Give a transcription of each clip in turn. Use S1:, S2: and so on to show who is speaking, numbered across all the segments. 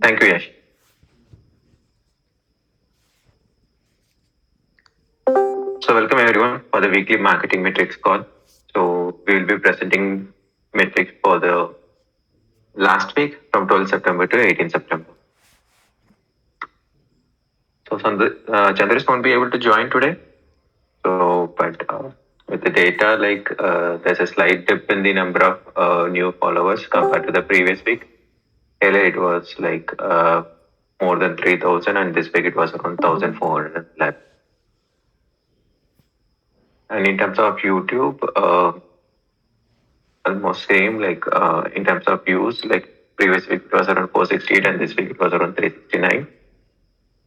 S1: Thank you, Yash. So, welcome everyone for the weekly marketing metrics call. So, we will be presenting metrics for the last week from 12th September to 18th September. So, Chandris won't be able to join today. So, but with the data, there's a slight dip in the number of new followers compared to the previous week. Earlier, it was more than 3,000, and this week it was around 1,411. And in terms of YouTube, almost same. In terms of views, like previous week it was around 468, and this week it was around 369.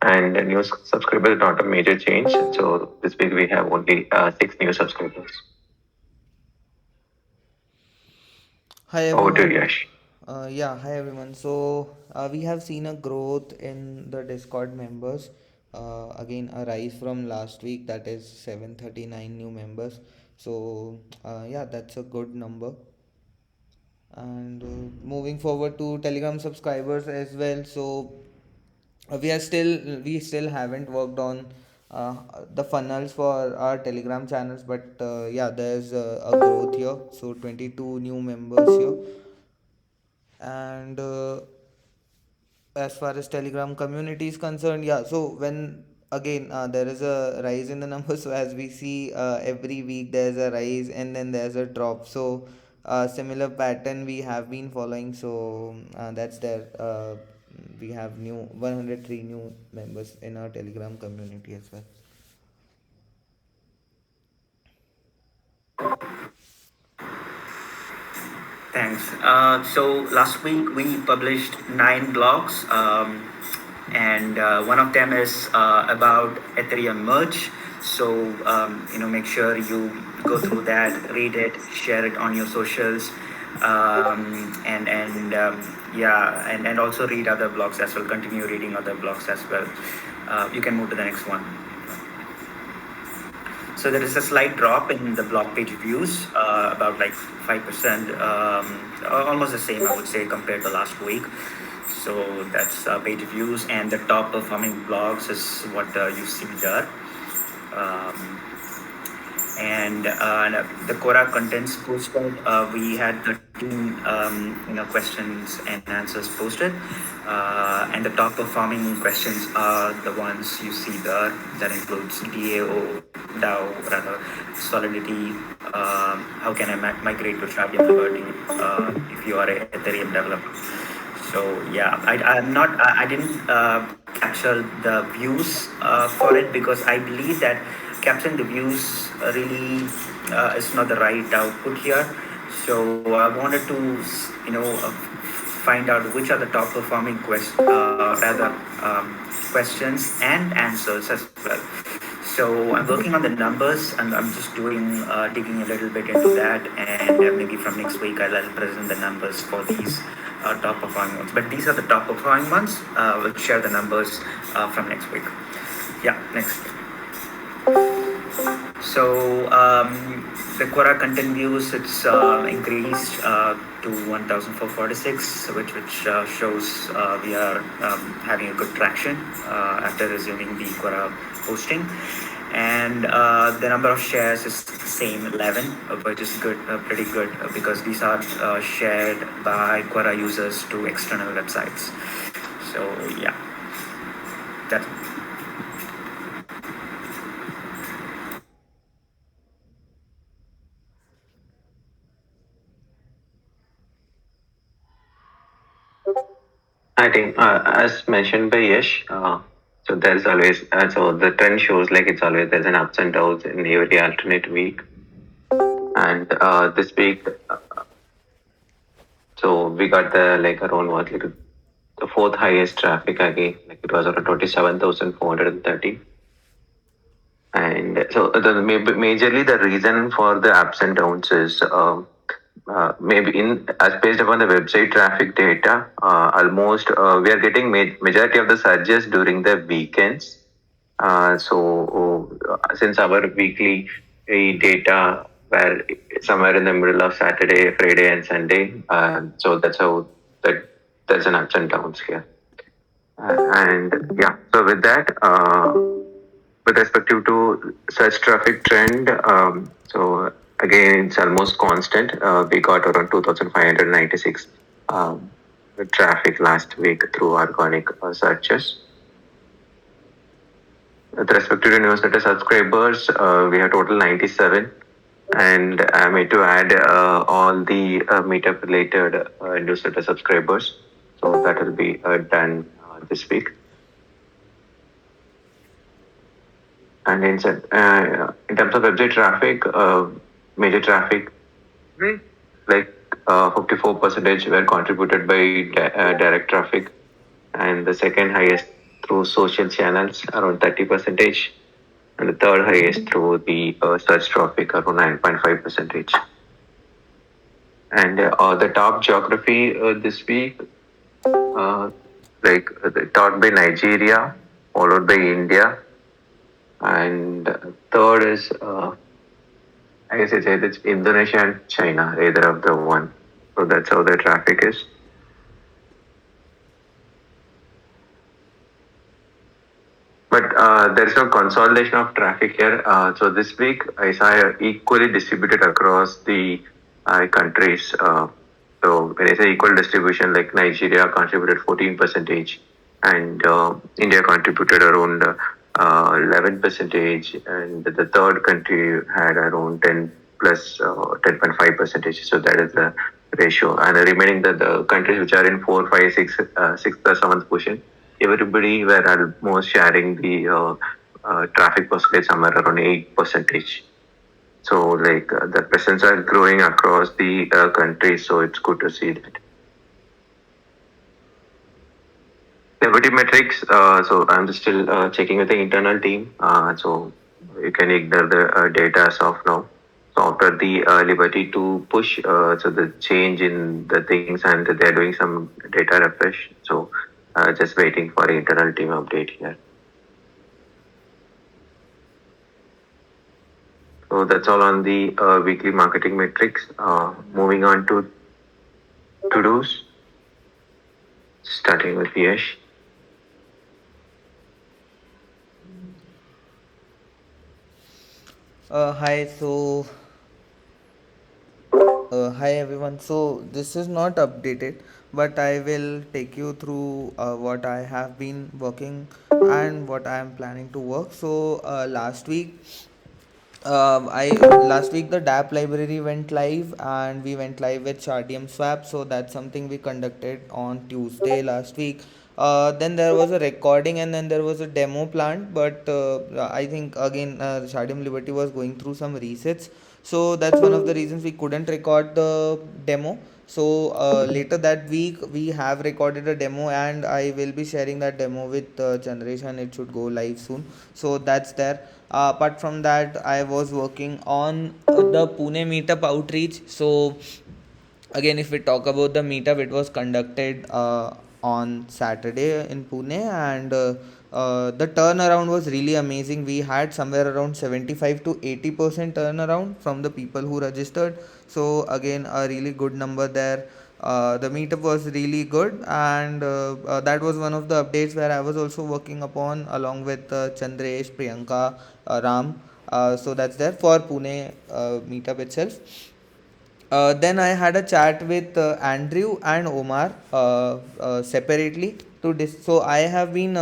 S1: And the new subscribers not a major change. So this week we have only 6 new subscribers.
S2: Hi
S1: Over to
S2: everyone.
S1: you, Yash.
S2: Hi everyone. So we have seen a growth in the Discord members. Again, a rise from last week, that is 739 new members. So that's a good number. And moving forward to Telegram subscribers as well. So we still haven't worked on uh, the funnels for our Telegram channels, but there's a growth here. So 22 new members here. And as far as Telegram community is concerned, so when again there is a rise in the numbers. So as we see, every week there's a rise and then there's a drop. So similar pattern we have been following. So that's there. We have new 103 new members in our Telegram community as well.
S3: Thanks. So last week we published 9 blogs, and one of them is about Ethereum merge. So make sure you go through that, read it, share it on your socials, and also read other blogs as well. Continue reading other blogs as well. You can move to the next one. So there is a slight drop in the blog page views, about like 5%, almost the same, I would say, compared to last week. So that's page views, and the top performing blogs is what you see there. Um, and the Quora contents posted, we had 13 questions and answers posted, and the top performing questions are the ones you see there. That includes DAO, DAO rather, Solidity. How can I migrate to Shardeum Liberty if you are a Ethereum developer? So yeah, I didn't capture the views for it because I believe that capturing the views really is not the right output here. So I wanted to find out which are the top performing questions and answers as well. So I'm working on the numbers, and I'm just doing digging a little bit into that, and maybe from next week I'll present the numbers for these top performing ones. But these are the top performing ones. We'll share the numbers from next week. Yeah, next. So the Quora content views, it's increased to 1,446, which shows we are having a good traction after resuming the Quora posting. And the number of shares is same 11, which is good, pretty good, because these are shared by Quora users to external websites. So yeah, that.
S1: I think, as mentioned by Yash, so there's always, so the trend shows like it's always there's an ups and downs in every alternate week. And this week, so we got the like around what, like the fourth highest traffic again, like it was around 27,430. And so majorly the reason for the ups and downs is maybe in as based upon the website traffic data, almost we are getting majority of the surges during the weekends. Since our weekly data were somewhere in the middle of Saturday, Friday, and Sunday, so that's how that there's an ups and downs here. And yeah, so with that, with respect to search traffic trend, so again, it's almost constant. We got around 2,596 um, traffic last week through organic searches. With respect to the newsletter subscribers, we have total 97. And I'm going to add all the meetup related newsletter subscribers. So that will be done this week. And in terms of website traffic, major traffic, like 54 percentage were contributed by direct traffic, and the second highest through social channels around 30 percentage, and the third highest through the search traffic around 9.5 percentage. And the top geography this week, taught by Nigeria, followed by India, and third is I guess it's Indonesia and China, either of the one. So that's how the traffic is. But there is no consolidation of traffic here. So this week I saw equally distributed across the countries. So when I say equal distribution, like Nigeria contributed 14 percentage, and India contributed around 11 percentage, and the third country had around 10 plus 10.5 percentage. So that is the ratio. And the remaining the countries which are in 4, 5, 6, 6th or 7th position, everybody were almost sharing the traffic percentage somewhere around 8 percentage. So the presence are growing across the country. So it's good to see that. Liberty metrics. So I'm still checking with the internal team. So you can ignore the data as of now. So after the Liberty to push, so the change in the things, and they're doing some data refresh. So just waiting for the internal team update here. So that's all on the weekly marketing metrics. Moving on to to-dos, starting with Yash.
S2: Hi, hi everyone. So this is not updated, but I will take you through what I have been working and what I am planning to work. So I last week the DApp library went live, and we went live with Shardeum swap. So that's something we conducted on Tuesday last week. Then there was a recording, and then there was a demo planned, but I think again Shardeum Liberty was going through some resets, so that's one of the reasons we couldn't record the demo. So later that week we have recorded a demo, and I will be sharing that demo with Generation. It should go live soon, so that's there. Apart from that, I was working on the Pune meetup outreach. So again, if we talk about the meetup, it was conducted on Saturday in Pune, and the turnaround was really amazing. We had somewhere around 75 to 80% turnaround from the people who registered. So again, a really good number there. The meetup was really good, and that was one of the updates where I was also working upon along with Chandresh, Priyanka, Ram. So that's there for Pune meetup itself. Then I had a chat with Andrew and Omar separately so I have been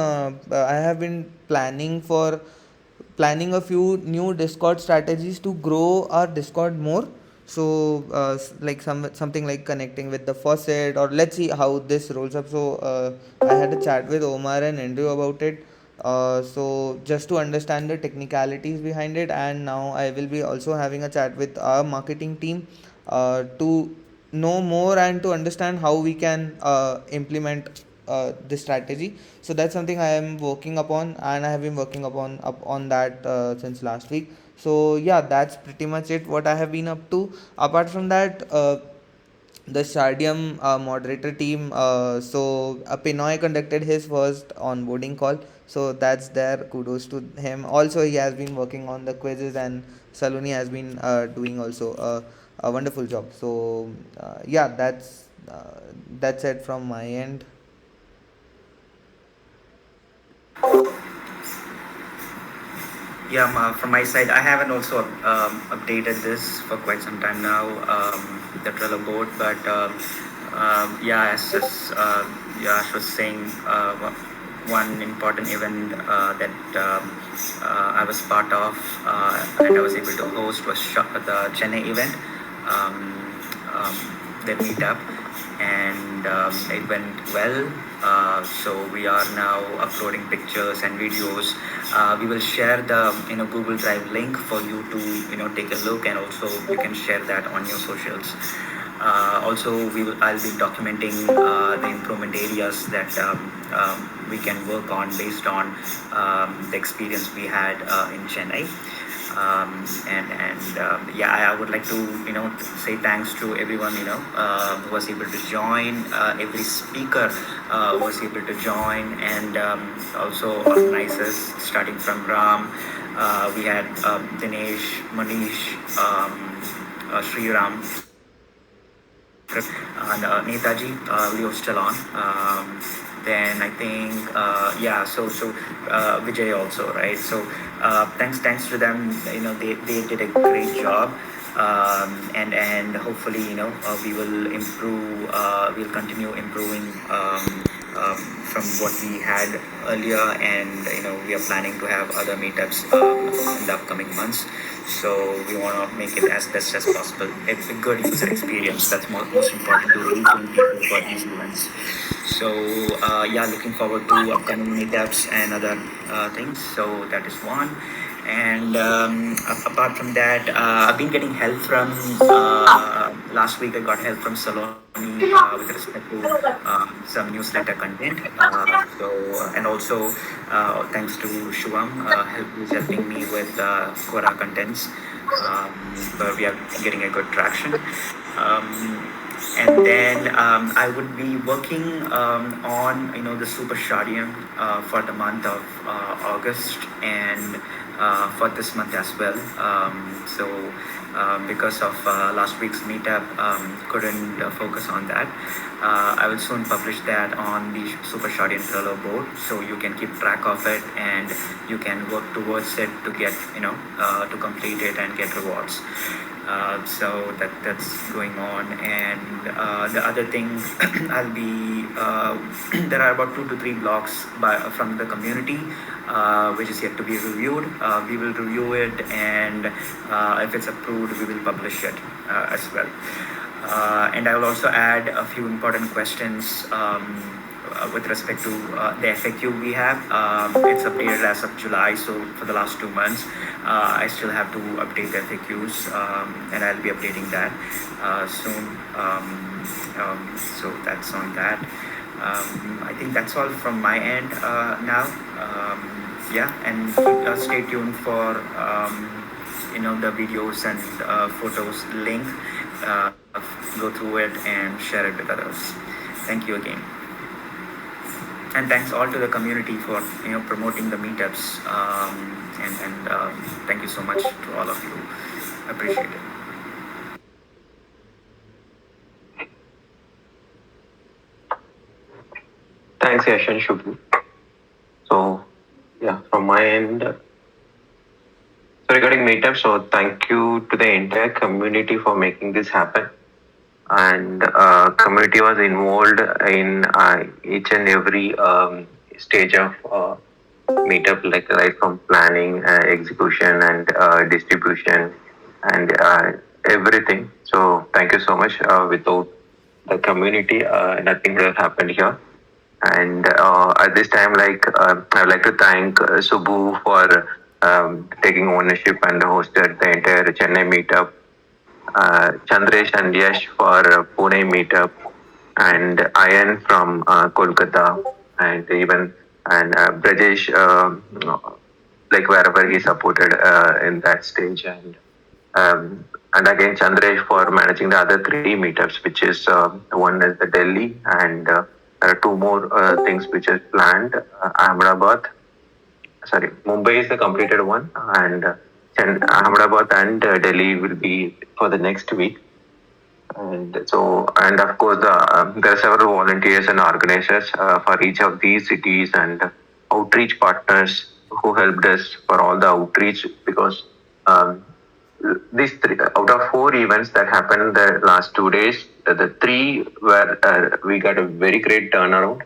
S2: planning a few new Discord strategies to grow our Discord more. So like something like connecting with the faucet, or let's see how this rolls up. So I had a chat with Omar and Andrew about it. So just to understand the technicalities behind it, and now I will be also having a chat with our marketing team to know more and to understand how we can implement this strategy. So that's something I am working upon, and I have been working up on that since last week. So yeah, that's pretty much it what I have been up to. Apart from that, the Shardeum moderator team. So Pinoy conducted his first onboarding call. So that's there. Kudos to him. Also, he has been working on the quizzes, and Saloni has been doing also a wonderful job. So yeah, that's it from my end.
S3: Yeah, from my side, I haven't also updated this for quite some time now, the Trello board. But yeah, as Yash was saying, one important event that I was part of and I was able to host was the Chennai event, um, um, the meetup, and it went well. So we are now uploading pictures and videos. We will share the Google Drive link for you to take a look, and also you can share that on your socials. Also, I'll be documenting the improvement areas that we can work on based on the experience we had in Chennai. And yeah, I would like to say thanks to everyone who was able to join, every speaker was able to join, and also organizers starting from Ram. We had Dinesh, Manish, Sriram, and Netaji, Leo still on. Then I think Vijay also, right? So thanks to them. They did a great job. And hopefully we will improve. We'll continue improving from what we had earlier, and we are planning to have other meetups in the upcoming months. So we want to make it as best as possible. A good user experience. That's most important to retain people for these events. So yeah, looking forward to upcoming meetups and other things. So that is one. And apart from that, I've been getting help from. Last week, I got help from Saloni with respect to some newsletter content. And also thanks to Shuvam, who's helping me with Quora contents, where we are getting a good traction. And then I would be working on the Super Shardeum for the month of August, and for this month as well. Because of last week's meetup, couldn't focus on that. I will soon publish that on the Super Shardeum Trello board, so you can keep track of it and you can work towards it to get to complete it and get rewards. So that's going on, and the other thing, I'll be there are about 2 to 3 blocks from the community, which is yet to be reviewed. We will review it, and if it's approved, we will publish it as well. And I will also add a few important questions. With respect to the FAQ we have, it's updated as of July. So for the last 2 months, I still have to update the FAQs, and I'll be updating that soon. So that's on that. I think that's all from my end now. Yeah, and stay tuned for the videos and photos link. Go through it and share it with others. Thank you again. And thanks all to the community for promoting the meetups, and thank you so much to all of you. Appreciate it.
S1: Thanks, Yash and Shubhu. So, yeah, from my end, so regarding meetup, so thank you to the entire community for making this happen. And community was involved in each and every stage of meetup, like right from planning, execution, and distribution, and everything. So thank you so much. Without the community, nothing would have happened here. And at this time, I'd like to thank Subbu for taking ownership and hosted the entire Chennai meetup. Chandresh and Yash for Pune meetup, and Ayan from Kolkata, and even and Brajesh, like wherever he supported in that stage, and again Chandresh for managing the other 3 meetups, which is one is the Delhi, and there are 2 more things which is planned. Ahmedabad, sorry, Mumbai is the completed one, and Ahmedabad and Delhi will be for the next week. And so, and of course, there are several volunteers and organizers for each of these cities, and outreach partners who helped us for all the outreach because um, these three out of four events that happened in the last 2 days, the three were we got a very great turnaround.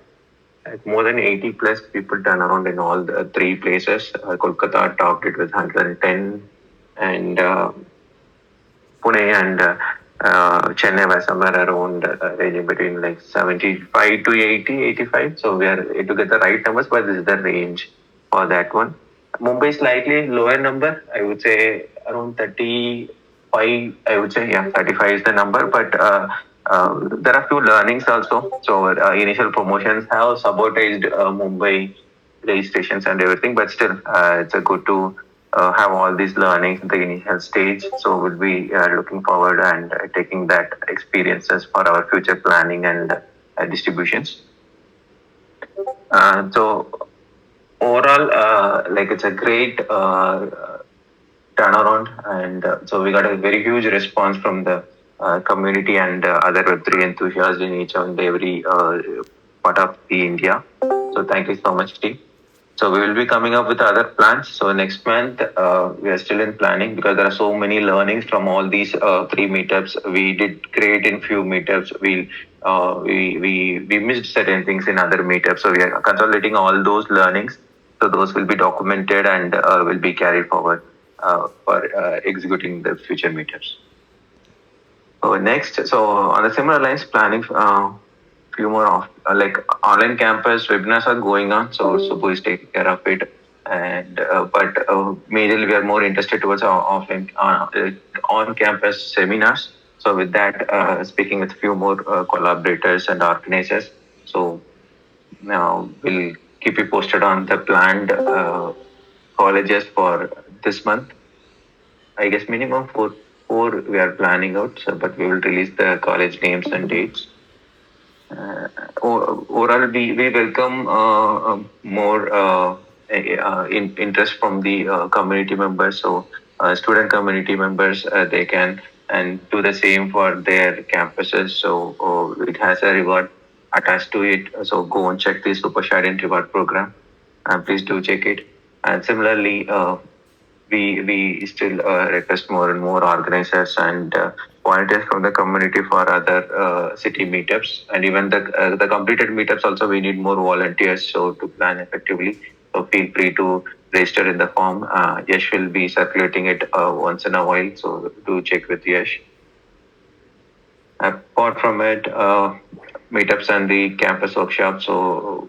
S1: Like more than 80 plus people turn around in all the three places. Kolkata topped it with 110, and Pune and Chennai were somewhere around ranging between like 75 to 80, 85. So we are to get the right numbers, but this is the range for that one. Mumbai slightly lower number, I would say around 35. I would say yeah, 35 is the number, but there are few learnings also. So initial promotions have sabotaged Mumbai registrations and everything, but still it's a good to have all these learnings in the initial stage. So we'll be looking forward and taking that experiences for our future planning and distributions. So overall, like it's a great turnaround, and so we got a very huge response from the community and other Web3 enthusiasts in each and every part of the India. So thank you so much, team. So we will be coming up with other plans. So next month we are still in planning because there are so many learnings from all these three meetups. We did great in few meetups. We missed certain things in other meetups. So we are consolidating all those learnings. So those will be documented and will be carried forward for executing the future meetups. So next, so on the similar lines, planning few more of like online campus webinars are going on. So Subbu is taking care of it, and but majorly we are more interested towards offline on campus seminars. So with that, speaking with few more collaborators and organizers. So now we'll keep you posted on the planned colleges for this month. I guess minimum four we are planning out, so, but we will release the college names and dates. Overall, we welcome more interest from the community members. So, student community members, they can and do the same for their campuses. So, it has a reward attached to it. So, go and check the Super Shardeum reward program, and please do check it. And similarly, we still request more and more organizers and volunteers from the community for other city meetups, and even the completed meetups also we need more volunteers so to plan effectively. So feel free to register in the form. Yash will be circulating it once in a while, so do check with Yash. Apart from it, meetups and the campus workshops. So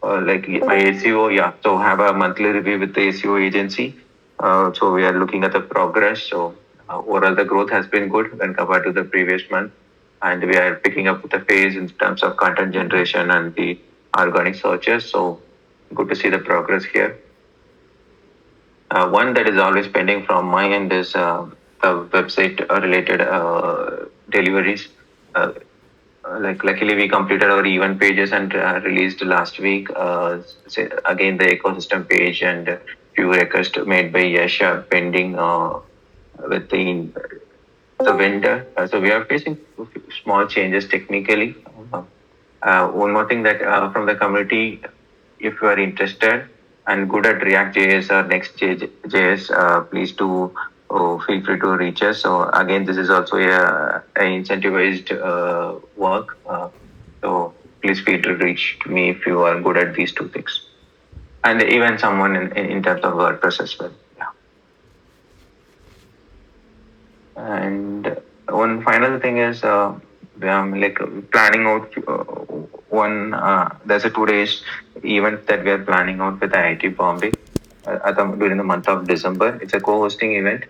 S1: like my ACO, yeah. So have a monthly review with the ACO agency. So we are looking at the progress. So overall, the growth has been good when compared to the previous month, and we are picking up the pace in terms of content generation and the organic searches. So good to see the progress here. One that is always pending from my end is the website related deliveries. Uh, like luckily we completed our event pages and released last week. Again, the ecosystem page and few requests made by Yash pending with the vendor. So we are facing small changes technically. One more thing that from the community, if you are interested and good at React JS or Next.js, please do feel free to reach us. So again, this is also a incentivized work. So please feel to reach me if you are good at these two things, and even someone in terms of WordPress as well. Yeah. And one final thing is I'm like planning out one. There's a 2 days event that we are planning out with IIT Bombay during the month of December. It's a co-hosting event.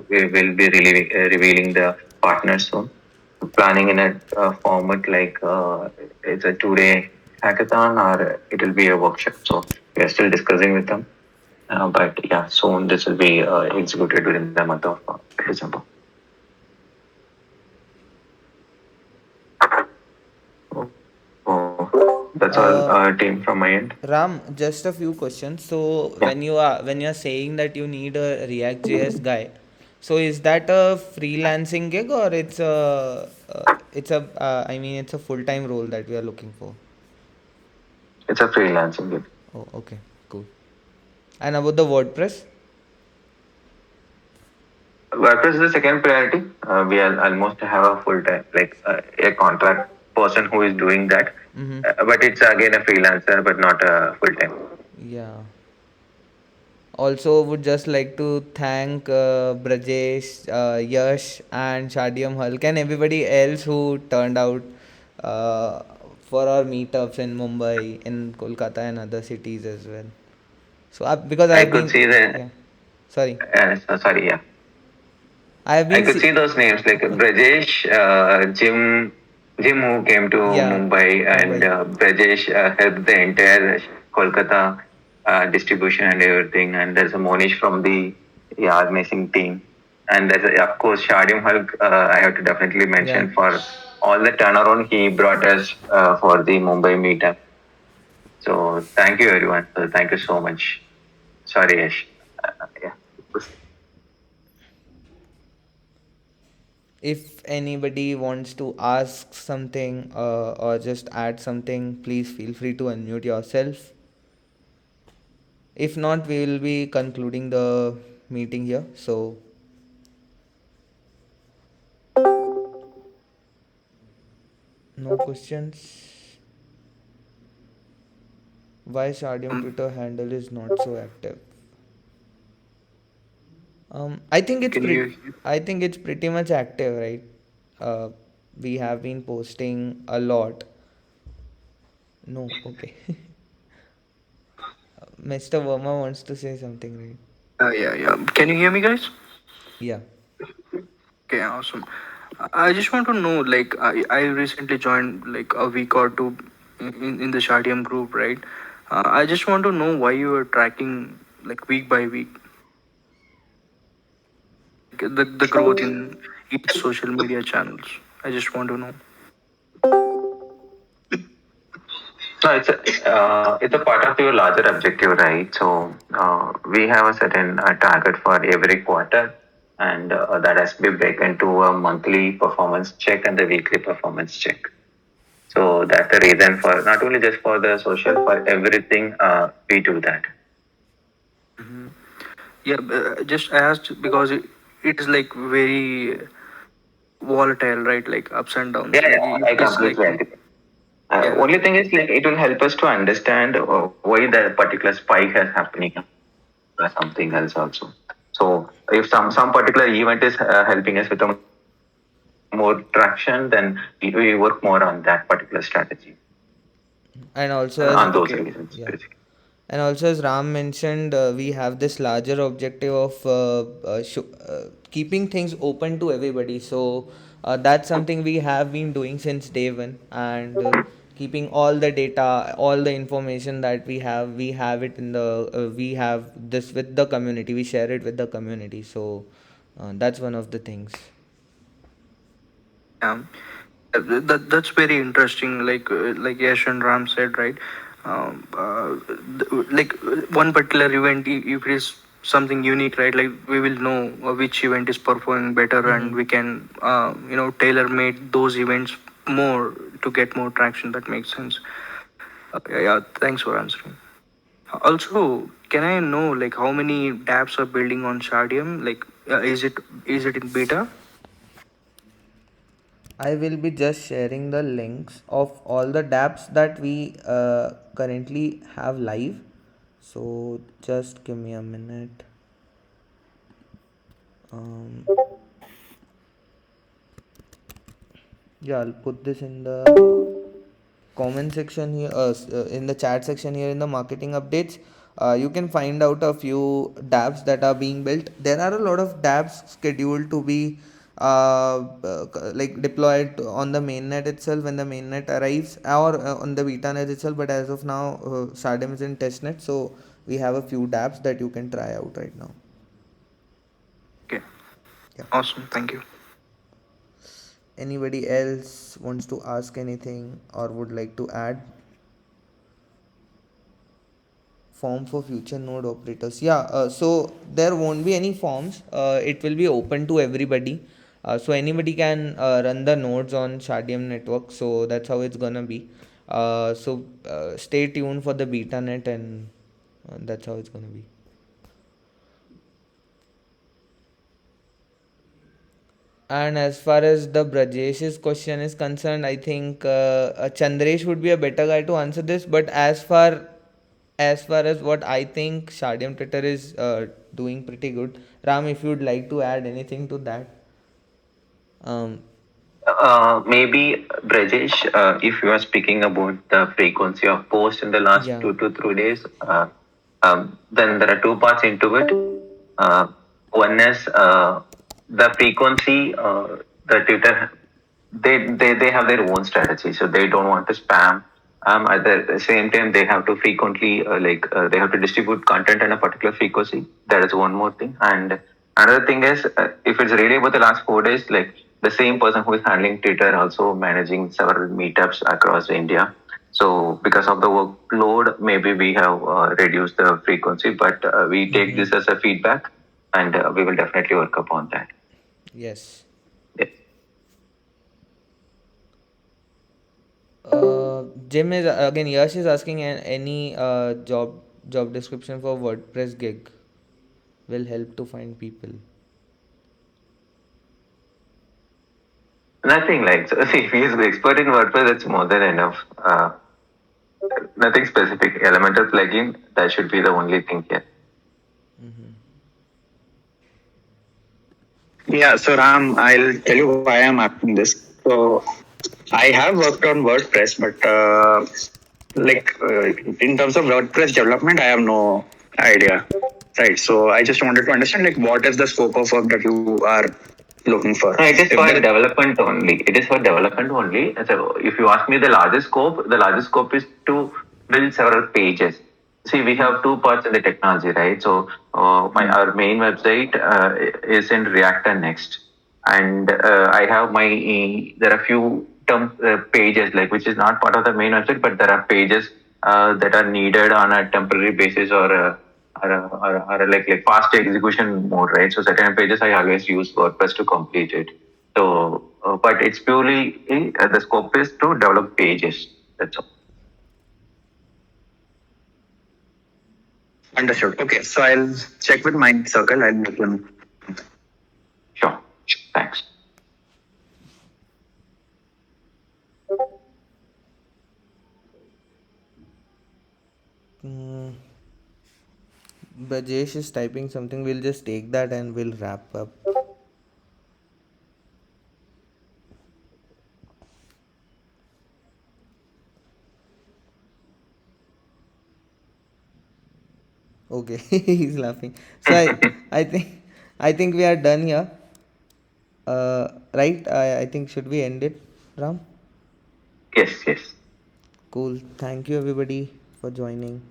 S1: We will be revealing the partners soon. Planning in a format like it's a 2 day hackathon or it will be a workshop. So we are still discussing with them. But yeah, soon this will be executed during the month of December. Oh, that's all,
S2: Uh,
S1: team from my end.
S2: Ram, just a few questions. So
S1: Yeah,
S2: when you're saying that you need a React JS guy, so is that a freelancing gig or I mean it's a full time role that we are looking for?
S1: it's a freelancing gig.
S2: Oh, okay, cool. And about the WordPress?
S1: WordPress is the second priority. We are almost have a full time, like a contract person who is doing that.
S2: Mm-hmm.
S1: But it's again a freelancer, but not a full time.
S2: Yeah. Also, would just like to thank Brajesh, Yash, and Shardeum Hulk, and everybody else who turned out uh, for our meetups in Mumbai, in Kolkata, and other cities as well. So, because
S1: I
S2: I've
S1: could see
S2: been,
S1: the.
S2: yeah, sorry,
S1: Sorry, yeah.
S2: I have
S1: I
S2: been,
S1: could see those names like Brajesh, Jim who came to
S2: yeah,
S1: Mumbai, and
S2: Mumbai,
S1: Brajesh helped the entire Kolkata distribution and everything. And there's a Monish from the organizing team, and there's of course Shardim Hulk. I have to definitely
S2: yeah.
S1: mention for all the turnaround he brought us for the Mumbai meetup. So thank you everyone. Thank you so much. Sorry, Yash. Yeah.
S2: If anybody wants to ask something or just add something, please feel free to unmute yourself. If not, we will be concluding the meeting here. So, no questions. Why Shardium
S3: Um,
S2: Twitter handle is not so active? I think it's
S3: can
S2: pretty.
S3: you?
S2: I think it's pretty much active, right? Uh, we have been posting a lot. No, okay. Mr. Verma wants to say something, right?
S3: Yeah. Can you hear me, guys?
S2: Yeah.
S3: Okay, awesome. I just want to know, like, I recently joined like a week or two in the Shardium group, right? I just want to know why you are tracking like week by week the growth in each social media channels. I just want to know.
S1: No, it's a part of your larger objective, right? So we have a certain target for every quarter, and that has to be broken to a monthly performance check and the weekly performance check. So that's the reason for not only just for the social, for everything we do that.
S3: Mhm. Yeah, just asked because it is like very volatile, right? Like ups and downs.
S1: Yeah,
S3: Like
S1: yeah, I
S3: it is like
S1: completely agree.
S3: yeah,
S1: Only thing is, like, it will help us to understand why that particular spike is happening or something else also. So if some particular event is helping us with a more traction, then we work more on that particular strategy,
S2: And also, as
S1: on those
S3: okay.
S1: reasons,
S2: yeah,
S1: basically.
S2: and also as Ram mentioned, we have this larger objective of keeping things open to everybody. So that's something we have been doing since day one, and keeping all the data, all the information that we have it in the we have this with the community. We share it with the community. So that's one of the things.
S3: Yeah. That's very interesting. Like Yash and Ram said, right? Like one particular event, if it is something unique, right? Like we will know which event is performing better,
S2: Mm-hmm.
S3: and we can tailor made those events more to get more traction. That makes sense. Yeah. Thanks for answering. Also, can I know like how many dApps are building on Shardium? Like, is it in beta?
S2: I will be just sharing the links of all the dApps that we currently have live. So just give me a minute. Um, yeah, I'll put this in the comment section here, in the chat section here in the marketing updates. You can find out a few dApps that are being built. There are a lot of dApps scheduled to be like deployed on the mainnet itself when the mainnet arrives, or on the beta net itself. But as of now, Sardem is in testnet, so we have a few dApps that you can try out right now.
S3: Okay,
S2: Yeah.
S3: awesome. Thank you.
S2: Anybody else wants to ask anything or would like to add? Form for future node operators, yeah. So there won't be any forms. It will be open to everybody, so anybody can run the nodes on Shardium network. So that's how it's gonna be. So stay tuned for the beta net, and that's how it's gonna be. And as far as the Brajesh's question is concerned, I think Chandresh would be a better guy to answer this. But as far as what I think, Shardeum Twitter is doing pretty good. Ram, if you'd like to add anything to that, um,
S1: Maybe Brajesh, if you are speaking about the frequency of post in the last
S2: yeah.
S1: 2 to 3 days, then there are two parts into it. One is the frequency. The Twitter, they have their own strategy, so they don't want to spam. At the same time, they have to frequently they have to distribute content in a particular frequency. That is one more thing. And another thing is, if it's really about the last 4 days, like the same person who is handling Twitter also managing several meetups across India. So because of the workload, maybe we have reduced the frequency, but we take
S2: Mm-hmm.
S1: this as a feedback, and we will definitely work upon that.
S2: Yes.
S1: Yes.
S2: Jim is again. Yash is asking any job description for WordPress gig will help to find people.
S1: Nothing like so. See, if he is an expert in WordPress, that's more than enough. Nothing specific. Elemental plugin, that should be the only thing here.
S3: Yeah, so Ram, I'll tell you why I'm asking this. So I have worked on WordPress, but in terms of WordPress development, I have no idea. Right. So I just wanted to understand like what is the scope of work that you are looking for?
S1: No, it is
S3: If
S1: for
S3: there is
S1: development only. It is for development only. So if you ask me the largest scope is to build several pages. See, we have two parts in the technology, right? So my our main website is in React and Next, and I have my there are few pages like which is not part of the main website, but there are pages that are needed on a temporary basis or like fast execution mode, right? So certain pages I always use WordPress to complete it. So, but it's purely the scope is to develop pages. That's all.
S3: understood. Okay, so I'll check with my circle. I'll let you know.
S1: Sure. Thanks.
S2: Mm, Brajesh is typing something. We'll just take that and we'll wrap up. Okay, he's laughing. So I think we are done here. Right? I think should we end it, Ram?
S1: Yes, yes.
S2: Cool. Thank you everybody for joining.